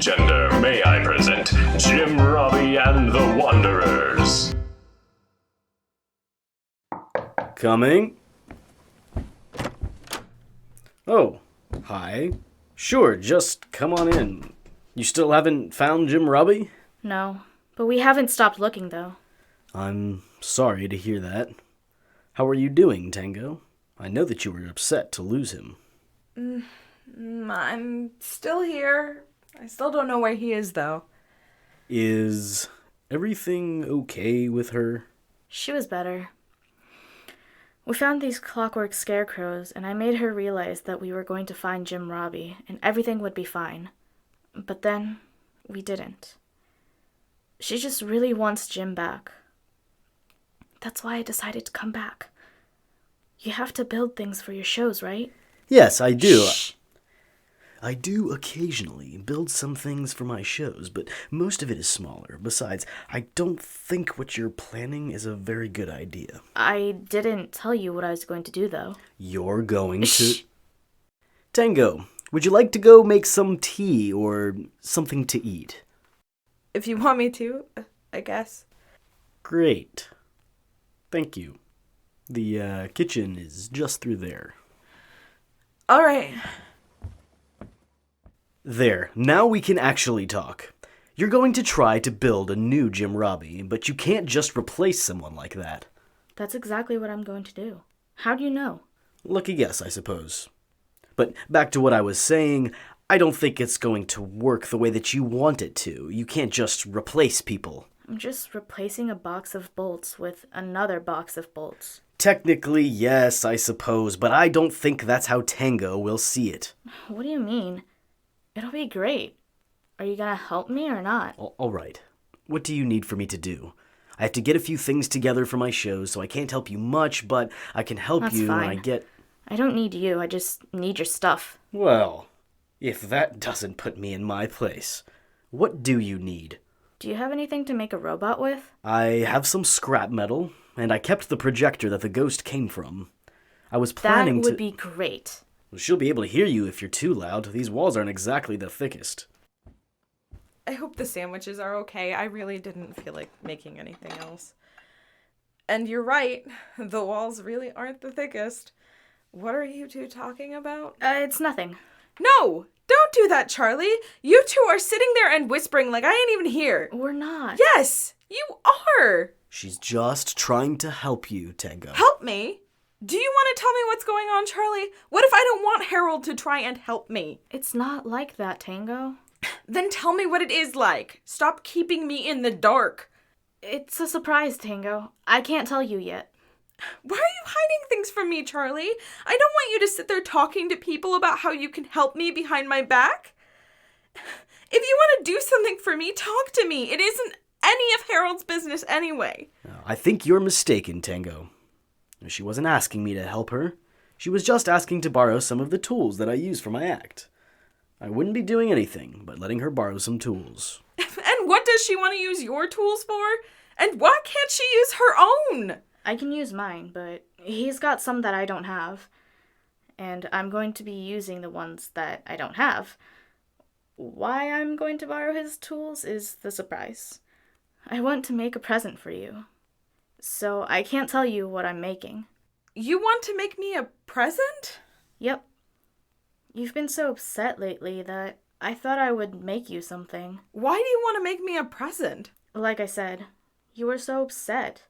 gender, may I present Jim, Robbie, and the Wanderers. Coming. Oh, hi. Sure, just come on in. You still haven't found Jim Robbie? No, but we haven't stopped looking, though. I'm sorry to hear that. How are you doing, Tango? I know that you were upset to lose him. I'm still here. I still don't know where he is, though. Is everything okay with her? She was better. We found these clockwork scarecrows, and I made her realize that we were going to find Jim Robbie, and everything would be fine. But then, we didn't. She just really wants Jim back. That's why I decided to come back. You have to build things for your shows, right? Yes, I do. Shh. I do occasionally build some things for my shows, but most of it is smaller. Besides, I don't think what you're planning is a very good idea. I didn't tell you what I was going to do, though. You're going to... Shh. Tango, would you like to go make some tea or something to eat? If you want me to, I guess. Great. Thank you. The kitchen is just through there. All right. There, now we can actually talk. You're going to try to build a new Jim Robbie, but you can't just replace someone like that. That's exactly what I'm going to do. How do you know? Lucky guess, I suppose. But back to what I was saying, I don't think it's going to work the way that you want it to. You can't just replace people. I'm just replacing a box of bolts with another box of bolts. Technically, yes, I suppose, but I don't think that's how Tango will see it. What do you mean? It'll be great. Are you gonna help me or not? All right. What do you need for me to do? I have to get a few things together for my shows, so I can't help you much, but I can help That's you fine. when I get... I don't need you, I just need your stuff. Well, if that doesn't put me in my place, what do you need? Do you have anything to make a robot with? I have some scrap metal, and I kept the projector that the ghost came from. I was planning That would be great. She'll be able to hear you if you're too loud. These walls aren't exactly the thickest. I hope the sandwiches are okay. I really didn't feel like making anything else. And you're right. The walls really aren't the thickest. What are you two talking about? It's nothing. No! Don't do that, Charlie! You two are sitting there and whispering like I ain't even here. We're not. Yes! You are! She's just trying to help you, Tango. Help me? Do you want to tell me what's going on, Charlie? What if I don't want Harold to try and help me? It's not like that, Tango. Then tell me what it is like. Stop keeping me in the dark. It's a surprise, Tango. I can't tell you yet. Why are you hiding things from me, Charlie? I don't want you to sit there talking to people about how you can help me behind my back. If you want to do something for me, talk to me. It isn't any of Harold's business anyway. I think you're mistaken, Tango. She wasn't asking me to help her. She was just asking to borrow some of the tools that I use for my act. I wouldn't be doing anything but letting her borrow some tools. And what does she want to use your tools for? And why can't she use her own? I can use mine, but he's got some that I don't have. And I'm going to be using the ones that I don't have. Why I'm going to borrow his tools is the surprise. I want to make a present for you. So I can't tell you what I'm making. You want to make me a present? Yep. You've been so upset lately that I thought I would make you something. Why do you want to make me a present? Like I said, you were so upset.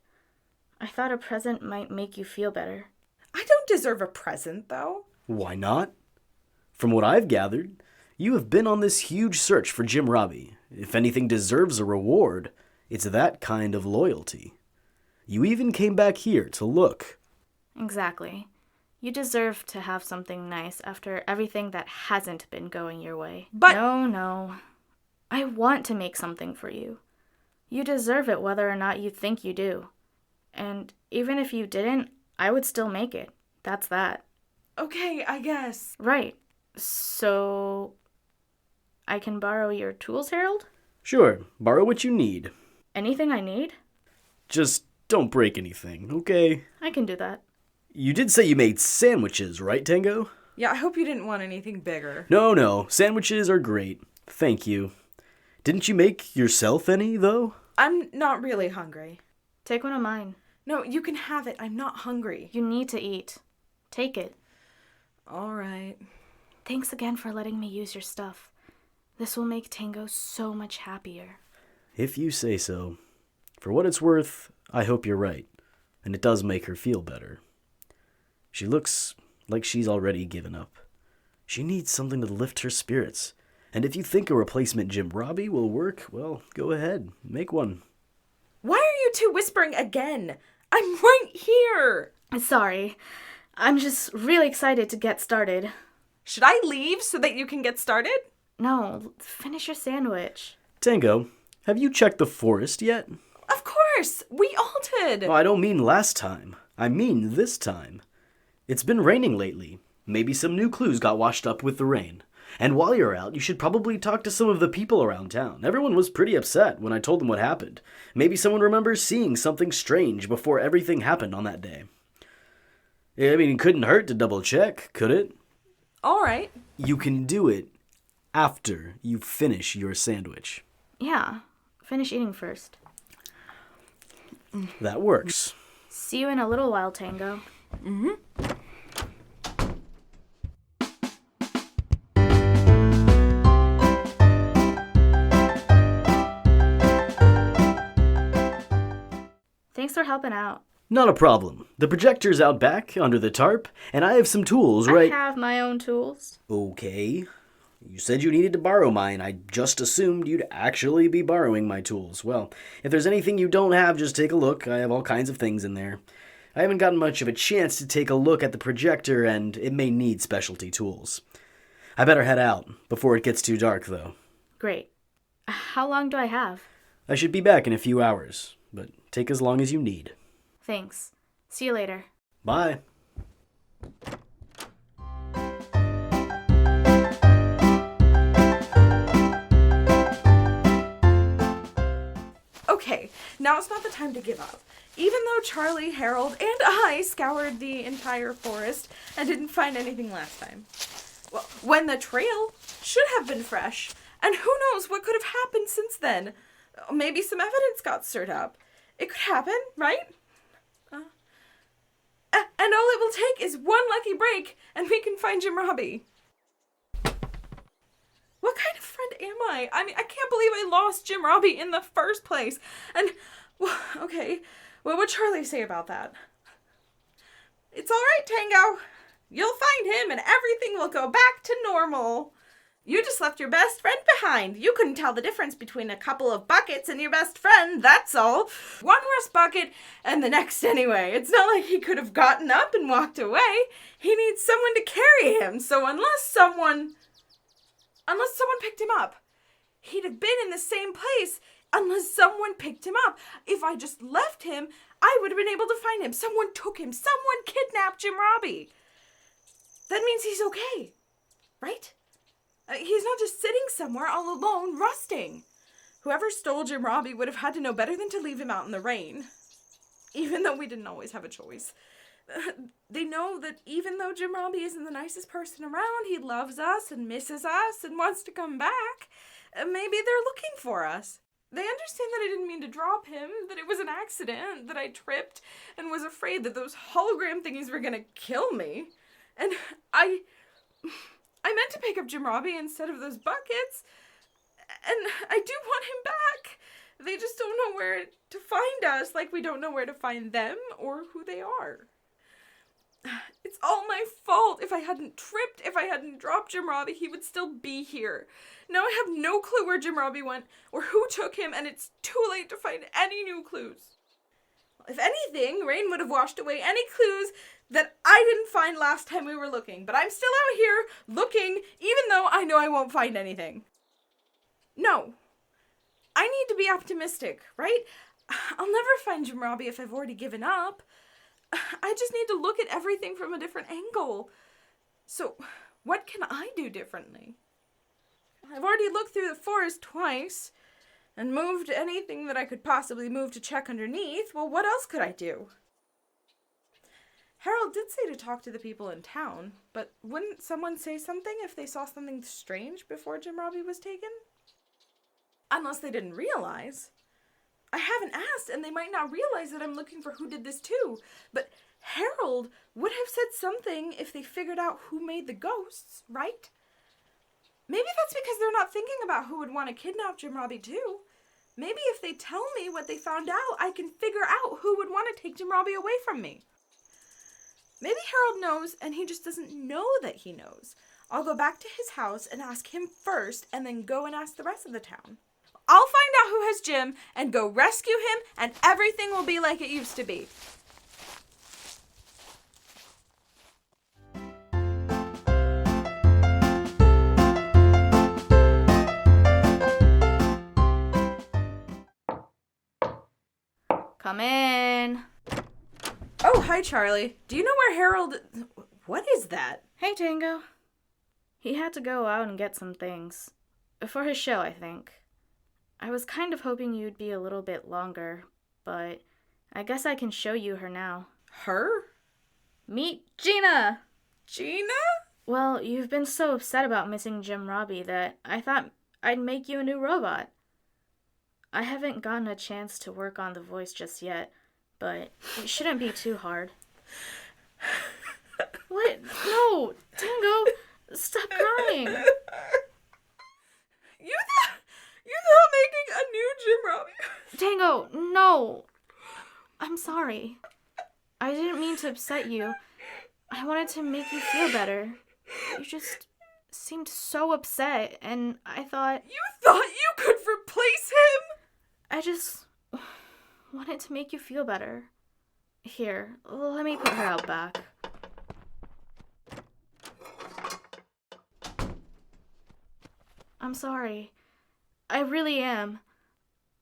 I thought a present might make you feel better. I don't deserve a present, though. Why not? From what I've gathered, you have been on this huge search for Jim Robbie. If anything deserves a reward, it's that kind of loyalty. You even came back here to look. Exactly. You deserve to have something nice after everything that hasn't been going your way. But... No. I want to make something for you. You deserve it whether or not you think you do. And even if you didn't, I would still make it. That's that. Okay, I guess. Right. So... I can borrow your tools, Harold? Sure, borrow what you need. Anything I need? Just don't break anything, okay? I can do that. You did say you made sandwiches, right, Tango? Yeah, I hope you didn't want anything bigger. No, sandwiches are great. Thank you. Didn't you make yourself any, though? I'm not really hungry. Take one of mine. No, you can have it. I'm not hungry. You need to eat. Take it. All right. Thanks again for letting me use your stuff. This will make Tango so much happier. If you say so. For what it's worth, I hope you're right, and it does make her feel better. She looks like she's already given up. She needs something to lift her spirits, and if you think a replacement Jim Robbie will work, well, go ahead, make one. Why are you two whispering again? I'm right here. Sorry. I'm just really excited to get started. Should I leave so that you can get started? No, finish your sandwich. Tango, have you checked the forest yet? Of course. We all did. Oh, I don't mean last time. I mean this time. It's been raining lately. Maybe some new clues got washed up with the rain. And while you're out, you should probably talk to some of the people around town. Everyone was pretty upset when I told them what happened. Maybe someone remembers seeing something strange before everything happened on that day. I mean, it couldn't hurt to double check, could it? All right. You can do it after you finish your sandwich. Yeah, finish eating first. That works. See you in a little while, Tango. Thanks for helping out. Not a problem. The projector's out back, under the tarp, and I have some tools right... I have my own tools. Okay. You said you needed to borrow mine. I just assumed you'd actually be borrowing my tools. Well, if there's anything you don't have, just take a look. I have all kinds of things in there. I haven't gotten much of a chance to take a look at the projector, and it may need specialty tools. I better head out before it gets too dark, though. Great. How long do I have? I should be back in a few hours, but take as long as you need. Thanks. See you later. Bye. Okay, now it's not the time to give up. Even though Charlie, Harold, and I scoured the entire forest and didn't find anything last time. Well, when the trail should have been fresh, and who knows what could have happened since then. Maybe some evidence got stirred up. It could happen, right? And all it will take is one lucky break, and we can find Jim Robbie. What kind of friend am I? I mean, I can't believe I lost Jim Robbie in the first place. And, well, okay, what would Charlie say about that? It's all right, Tango. You'll find him and everything will go back to normal. You just left your best friend behind. You couldn't tell the difference between a couple of buckets and your best friend, that's all. One rust bucket and the next anyway. It's not like he could have gotten up and walked away. He needs someone to carry him, so unless someone picked him up, he'd have been in the same place unless someone picked him up. If I just left him, I would have been able to find him. Someone took him. Someone kidnapped Jim Robbie. That means he's okay, right? He's not just sitting somewhere all alone, rusting. Whoever stole Jim Robbie would have had to know better than to leave him out in the rain. Even though we didn't always have a choice. They know that even though Jim Robbie isn't the nicest person around, he loves us and misses us and wants to come back. Maybe they're looking for us. They understand that I didn't mean to drop him, that it was an accident, that I tripped and was afraid that those hologram thingies were gonna kill me. And I meant to pick up Jim Robbie instead of those buckets, and I do want him back. They just don't know where to find us, like we don't know where to find them or who they are. It's all my fault. If I hadn't tripped, if I hadn't dropped Jim Robbie, he would still be here. Now I have no clue where Jim Robbie went or who took him, and it's too late to find any new clues. If anything, rain would have washed away any clues that I didn't find last time we were looking. But I'm still out here looking, even though I know I won't find anything. No. I need to be optimistic, right? I'll never find Jim Robbie if I've already given up. I just need to look at everything from a different angle. So, what can I do differently? I've already looked through the forest twice and moved anything that I could possibly move to check underneath. Well, what else could I do? Harold did say to talk to the people in town, but wouldn't someone say something if they saw something strange before Jim Robbie was taken? Unless they didn't realize. I haven't asked, and they might not realize that I'm looking for who did this too. But Harold would have said something if they figured out who made the ghosts, right? Maybe that's because they're not thinking about who would want to kidnap Jim Robbie too. Maybe if they tell me what they found out, I can figure out who would want to take Jim Robbie away from me. Maybe Harold knows, and he just doesn't know that he knows. I'll go back to his house and ask him first, and then go and ask the rest of the town. I'll find out who has Jim, and go rescue him, and everything will be like it used to be. Come in. Oh, hi, Charlie. Do you know where Harold... What is that? Hey, Tango. He had to go out and get some things. For his show, I think. I was kind of hoping you'd be a little bit longer, but I guess I can show you her now. Her? Meet Gina! Gina? Well, you've been so upset about missing Jim Robbie that I thought I'd make you a new robot. I haven't gotten a chance to work on the voice just yet, but it shouldn't be too hard. What? No! Tango! Stop crying! You thought making a new Jim Robbie? Tango, no! I'm sorry. I didn't mean to upset you. I wanted to make you feel better. You just seemed so upset, and I thought... You thought you could replace him? I just wanted to make you feel better. Here, let me put her out back. I'm sorry. I really am.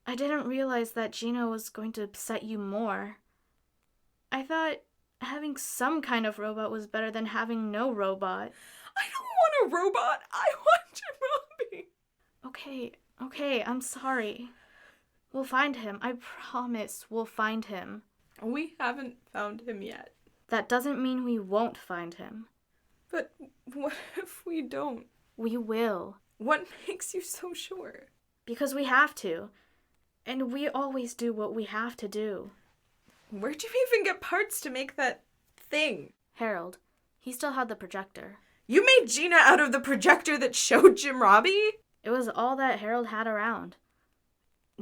I didn't realize that Gina was going to upset you more. I thought having some kind of robot was better than having no robot. I don't want a robot. I want Jim Robbie. Okay, I'm sorry. We'll find him. I promise we'll find him. We haven't found him yet. That doesn't mean we won't find him. But what if we don't? We will. What makes you so sure? Because we have to. And we always do what we have to do. Where'd you even get parts to make that thing? Harold. He still had the projector. You made Gina out of the projector that showed Jim Robbie? It was all that Harold had around.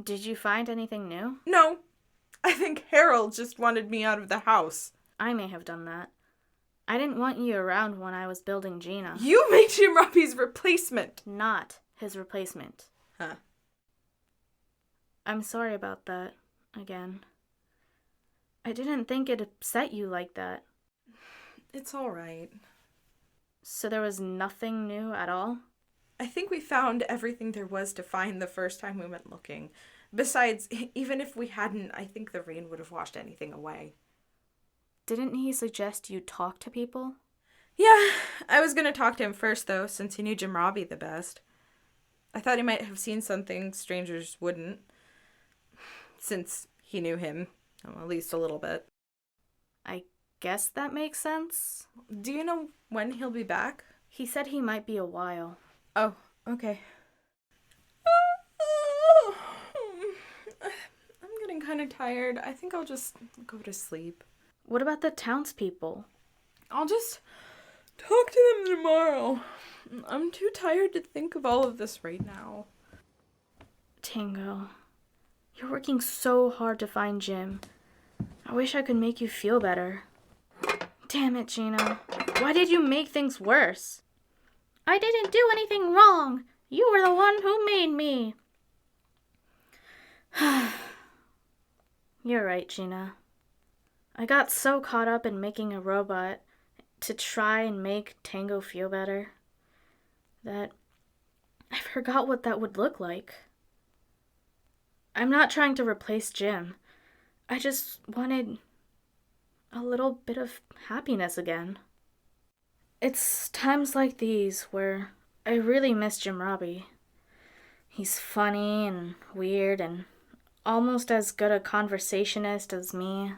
Did you find anything new? No. I think Harold just wanted me out of the house. I may have done that. I didn't want you around when I was building Gina. You made Jim Robbie's replacement. Not his replacement. Huh. I'm sorry about that, again. I didn't think it upset you like that. It's all right. So there was nothing new at all? I think we found everything there was to find the first time we went looking. Besides, even if we hadn't, I think the rain would have washed anything away. Didn't he suggest you talk to people? Yeah, I was going to talk to him first, though, since he knew Jim Robbie the best. I thought he might have seen something strangers wouldn't, since he knew him, at least a little bit. I guess that makes sense. Do you know when he'll be back? He said he might be a while. Oh, okay. I'm getting kind of tired. I think I'll just go to sleep. What about the townspeople? I'll just talk to them tomorrow. I'm too tired to think of all of this right now. Tango, you're working so hard to find Jim. I wish I could make you feel better. Damn it, Gina. Why did you make things worse? I didn't do anything wrong. You were the one who made me. You're right, Gina. I got so caught up in making a robot to try and make Tango feel better that I forgot what that would look like. I'm not trying to replace Jim. I just wanted a little bit of happiness again. It's times like these where I really miss Jim Robbie. He's funny and weird and almost as good a conversationist as me.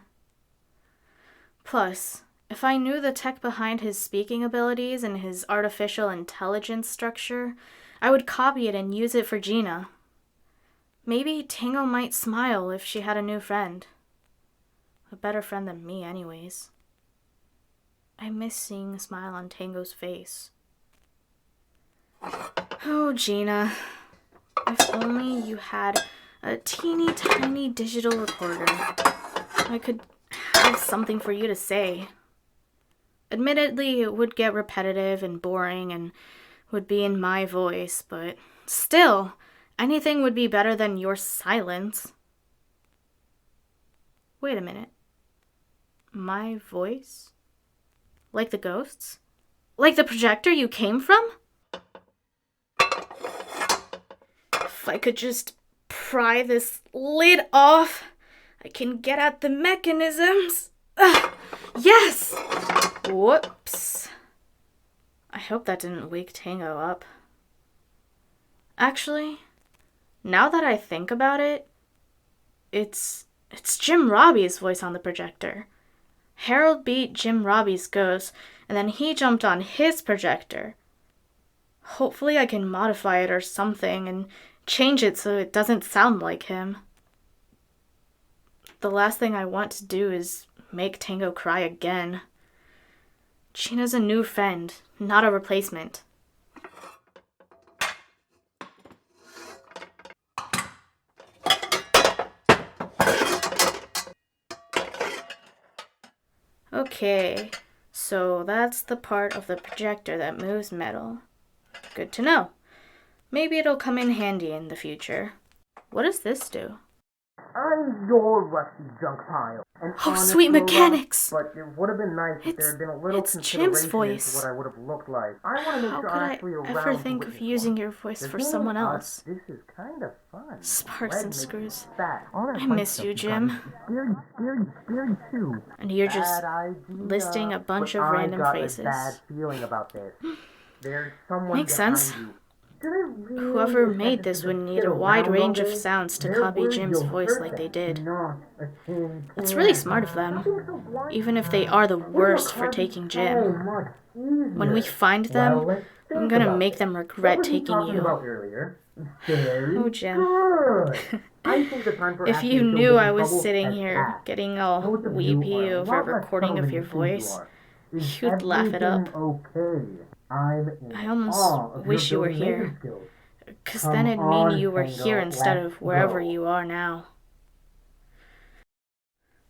Plus, if I knew the tech behind his speaking abilities and his artificial intelligence structure, I would copy it and use it for Gina. Maybe Tango might smile if she had a new friend. A better friend than me, anyways. I miss seeing a smile on Tango's face. Oh, Gina. If only you had a teeny tiny digital recorder. I could have something for you to say. Admittedly, it would get repetitive and boring and would be in my voice, but still, anything would be better than your silence. Wait a minute. My voice? Like the ghosts? Like the projector you came from? If I could just pry this lid off, I can get at the mechanisms. Yes! Whoops. I hope that didn't wake Tango up. Actually, now that I think about it, it's Jim Robbie's voice on the projector. Harold beat Jim Robbie's ghost, and then he jumped on his projector. Hopefully I can modify it or something and change it so it doesn't sound like him. The last thing I want to do is make Tango cry again. Gina's a new friend, not a replacement. Okay, so that's the part of the projector that moves metal. Good to know. Maybe it'll come in handy in the future. What does this do? I'm your rusty junk pile. Oh, sweet mechanics! But it would have been nice if there had been a little It's Jim's consideration voice. into what I would have looked like. I want to make How sure could I'm I actually around ever to think of witness using one. your voice The for thing someone is, else? This is kind of fun. Sparks Red and makes screws. me fat. All that I fun miss stuff you, got Jim. me scary too. And you're just Bad idea. listing a bunch But of random I got phrases. a bad feeling about this. There's someone Makes behind sense. you. Do they really Whoever expect made us this to would just need sit a wide around range all of day? sounds to Their copy words Jim's go voice like perfect. they did. Not a tin It's really can. smart of them, Something so blunt. even if they are the worst for taking Jim. When we find them, I'm gonna make them regret taking you. Oh, Jim. I think the time for If asking you to knew get I in was trouble sitting has here passed. getting all Both of you weepy are a over a lot less recording of subtle your than you think you voice, are. Is you'd laugh it up. everything okay? I'm in I almost awe of wish you your were building making here. skills. 'Cause Come then it'd mean on, you were Tango, here instead let's of wherever go. you are now.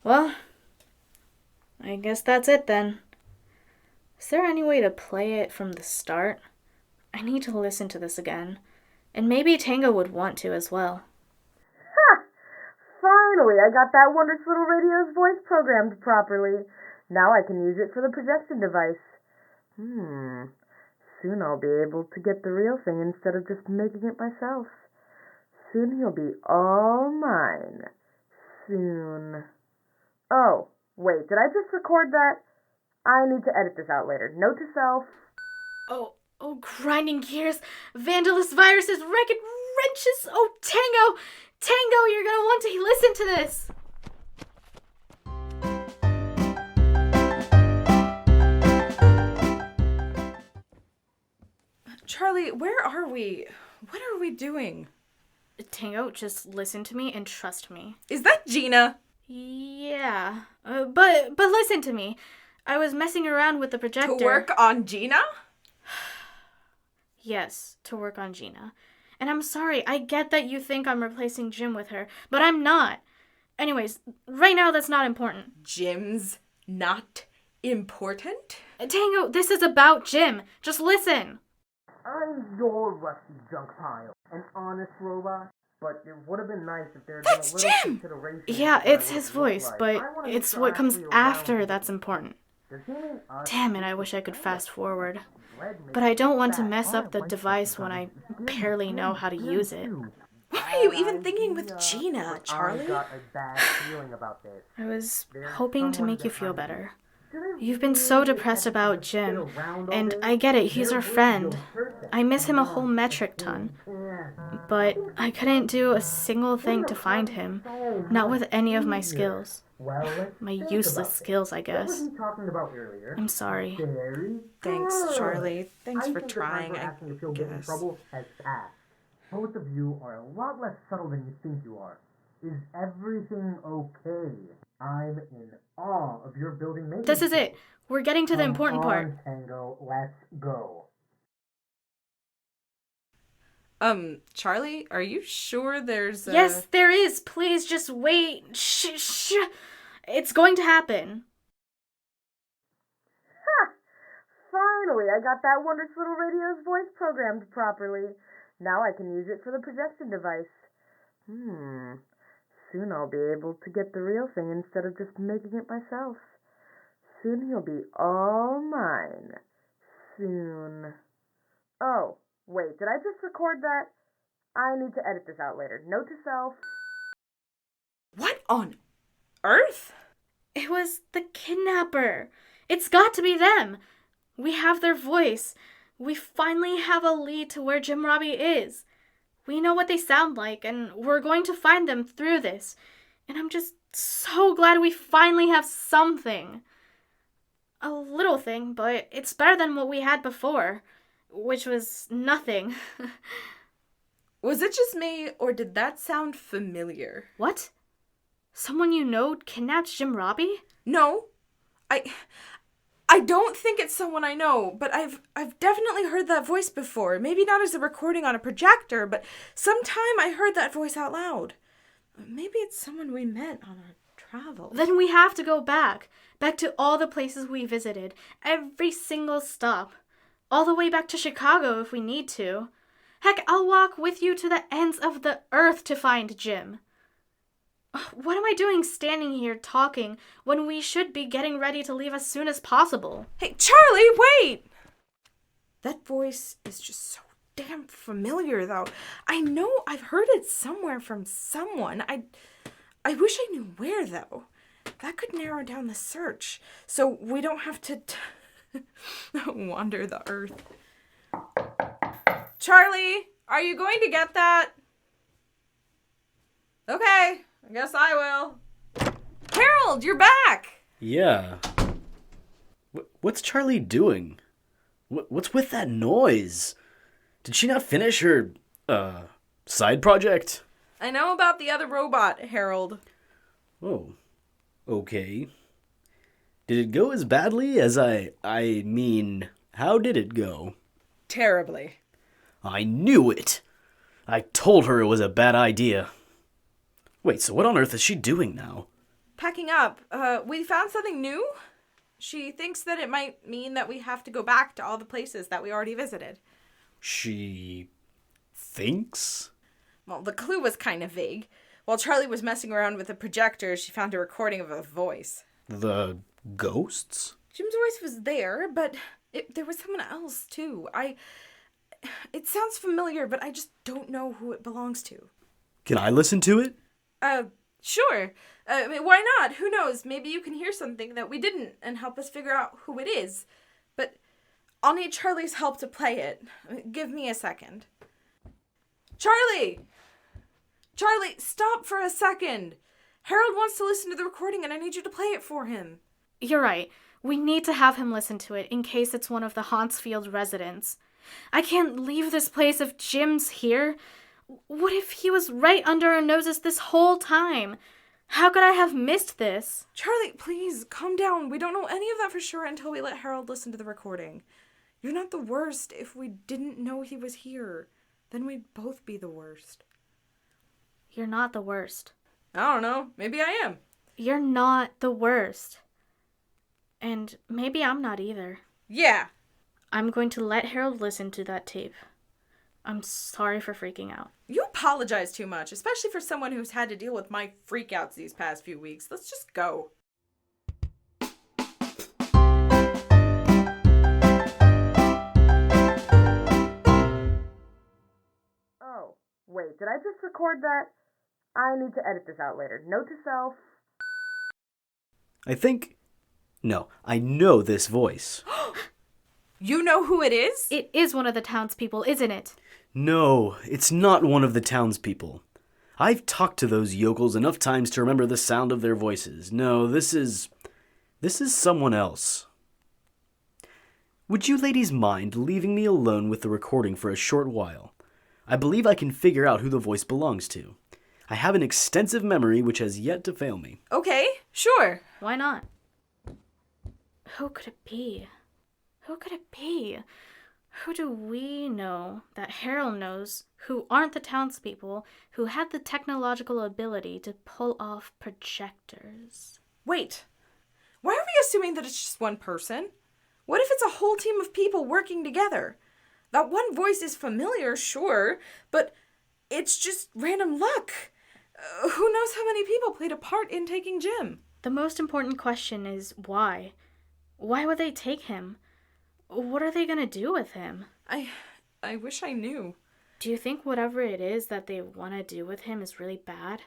Well, I guess that's it then. Is there any way to play it from the start? I need to listen to this again. And maybe Tango would want to as well. Finally, I got that wondrous little radio's voice programmed properly. Now I can use it for the projection device. Soon I'll be able to get the real thing instead of just making it myself. Soon he'll be all mine. Soon. Oh, wait, did I just record that? I need to edit this out later. Note to self. Oh, grinding gears, vandalous viruses, wrecked wrenches. Oh, Tango, you're gonna want to listen to this. Charlie, where are we? What are we doing? Tango, just listen to me and trust me. Is that Gina? Yeah, but listen to me. I was messing around with the projector. To work on Gina? Yes, to work on Gina. And I'm sorry, I get that you think I'm replacing Jim with her, but I'm not. Anyways, right now that's not important. Jim's not important? Tango, this is about Jim. Just listen. I'm your rusty junk pile. An honest robot. But it would have been nice if there had That's been a little Jim! consideration. Yeah, into what it's I his would look voice, like. but I wanna make it's sure what I'm comes actually around after to that's witness important. one. Does he mean us? Damn it, I wish I could fast forward. Red makes But I don't want to fat. mess All up the that white device stuff when I is on barely know how to use it. too. Why are you even thinking with Gina, But Charlie? I got a bad feeling about this. I was There's hoping to someone make you feel behind you. better. Do they You've been so really depressed expect us about to sit Jim, around all and day? I get it, he's Their our words friend. go perfect. I miss him a whole Not metric a ton. tin But can. I couldn't do a single thing to find him, not with any of my skills. Well, let's My think useless about this. skills, I What guess. was he talking about earlier? I'm sorry. Very Thanks, good. Charlie. Thanks I for think the time trying, for I asking if you'll get in guess. trouble has passed. both of you are a lot less subtle than you think you are. Is everything okay? I'm in awe of your building maintenance. This is it. We're getting to the important part. Come on, Tango, let's go. Charlie, are you sure there's Yes, there is. Please just wait. Shh. It's going to happen. Ha! Finally, I got that wondrous little radio's voice programmed properly. Now I can use it for the projection device. Soon I'll be able to get the real thing instead of just making it myself. Soon he'll be all mine. Soon. Oh, wait, did I just record that? I need to edit this out later. Note to self. What on earth? It was the kidnapper. It's got to be them. We have their voice. We finally have a lead to where Jim Robbie is. We know what they sound like, and we're going to find them through this. And I'm just so glad we finally have something. A little thing, but it's better than what we had before, which was nothing. Was it just me, or did that sound familiar? What? Someone you know kidnapped Jim Robbie? No. I don't think it's someone I know, but I've definitely heard that voice before. Maybe not as a recording on a projector, but sometime I heard that voice out loud. Maybe it's someone we met on our travel. Then we have to go back to all the places we visited, every single stop. All the way back to Chicago if we need to. Heck, I'll walk with you to the ends of the earth to find Jim. What am I doing standing here talking when we should be getting ready to leave as soon as possible? Hey, Charlie, wait! That voice is just so damn familiar, though. I know I've heard it somewhere from someone. I wish I knew where, though. That could narrow down the search, so we don't have to wander the earth. Charlie, are you going to get that? Okay, I guess I will. Harold, you're back! Yeah. What's Charlie doing? What's with that noise? Did she not finish her, side project? I know about the other robot, Harold. Oh, okay. Did it go as badly as I mean, how did it go? Terribly. I knew it! I told her it was a bad idea. Wait, so what on earth is she doing now? Packing up. We found something new. She thinks that it might mean that we have to go back to all the places that we already visited. She thinks? Well, the clue was kind of vague. While Charlie was messing around with the projector, she found a recording of a voice. The ghosts? Jim's voice was there, but there was someone else, too. It sounds familiar, but I just don't know who it belongs to. Can I listen to it? Sure. Why not? Who knows? Maybe you can hear something that we didn't and help us figure out who it is. But I'll need Charlie's help to play it. Give me a second. Charlie! Charlie, stop for a second. Harold wants to listen to the recording and I need you to play it for him. You're right. We need to have him listen to it in case it's one of the Hauntsfield residents. I can't leave this place if Jim's here. What if he was right under our noses this whole time? How could I have missed this? Charlie, please, calm down. We don't know any of that for sure until we let Harold listen to the recording. You're not the worst. If we didn't know he was here, then we'd both be the worst. You're not the worst. I don't know. Maybe I am. You're not the worst. And maybe I'm not either. Yeah. I'm going to let Harold listen to that tape. I'm sorry for freaking out. You apologize too much, especially for someone who's had to deal with my freakouts these past few weeks. Let's just go. Oh, wait, did I just record that? I need to edit this out later. Note to self. I know this voice. You know who it is? It is one of the townspeople, isn't it? No, it's not one of the townspeople. I've talked to those yokels enough times to remember the sound of their voices. No, this is someone else. Would you ladies mind leaving me alone with the recording for a short while? I believe I can figure out who the voice belongs to. I have an extensive memory which has yet to fail me. Okay, sure. Why not? Who could it be? Who could it be? Who do we know that Harold knows who aren't the townspeople who had the technological ability to pull off projectors? Wait, why are we assuming that it's just one person? What if it's a whole team of people working together? That one voice is familiar, sure, but it's just random luck. Who knows how many people played a part in taking Jim? The most important question is why? Why would they take him? What are they gonna do with him? I wish I knew. Do you think whatever it is that they want to do with him is really bad?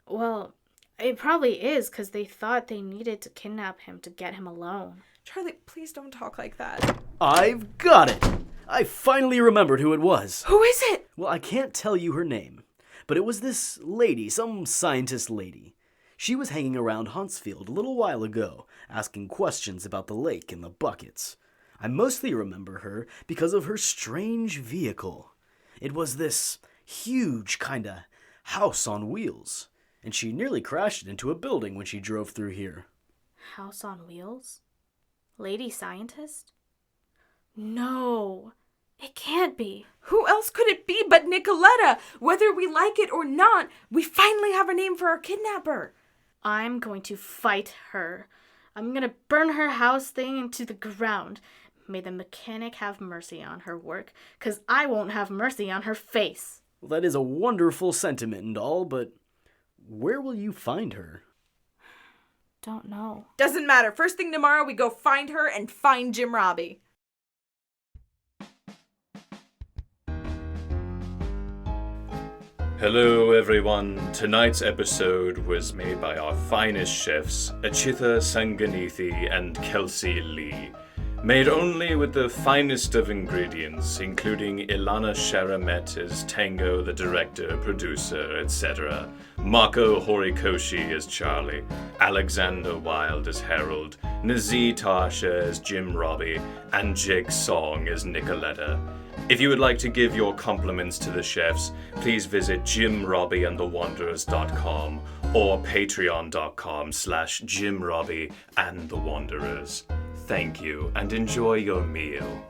Well, it probably is, because they thought they needed to kidnap him to get him alone. Charlie, please don't talk like that. I've got it! I finally remembered who it was. Who is it? Well, I can't tell you her name, but it was this lady, some scientist lady. She was hanging around Huntsfield a little while ago, asking questions about the lake and the buckets. I mostly remember her because of her strange vehicle. It was this huge kinda house on wheels, and she nearly crashed it into a building when she drove through here. House on wheels? Lady scientist? No, it can't be. Who else could it be but Nicoletta? Whether we like it or not, we finally have a name for our kidnapper. I'm going to fight her. I'm gonna burn her house thing into the ground. May the mechanic have mercy on her work, 'cause I won't have mercy on her face. Well, that is a wonderful sentiment and all, but where will you find her? Don't know. Doesn't matter. First thing tomorrow, we go find her and find Jim Robbie. Hello everyone, tonight's episode was made by our finest chefs, Achitha Sanganithi and Kelsey Lee. Made only with the finest of ingredients, including Ilana Sharamet as Tango, the director, producer, etc., Mako Horikoshi as Charlie, Alexander Wilde as Harold, Nazee Tasha as Jim Robbie, and Jake Song as Nicoletta. If you would like to give your compliments to the chefs, please visit jimrobbieandthewanderers.com or patreon.com/jimrobbieandthewanderers. Thank you and enjoy your meal.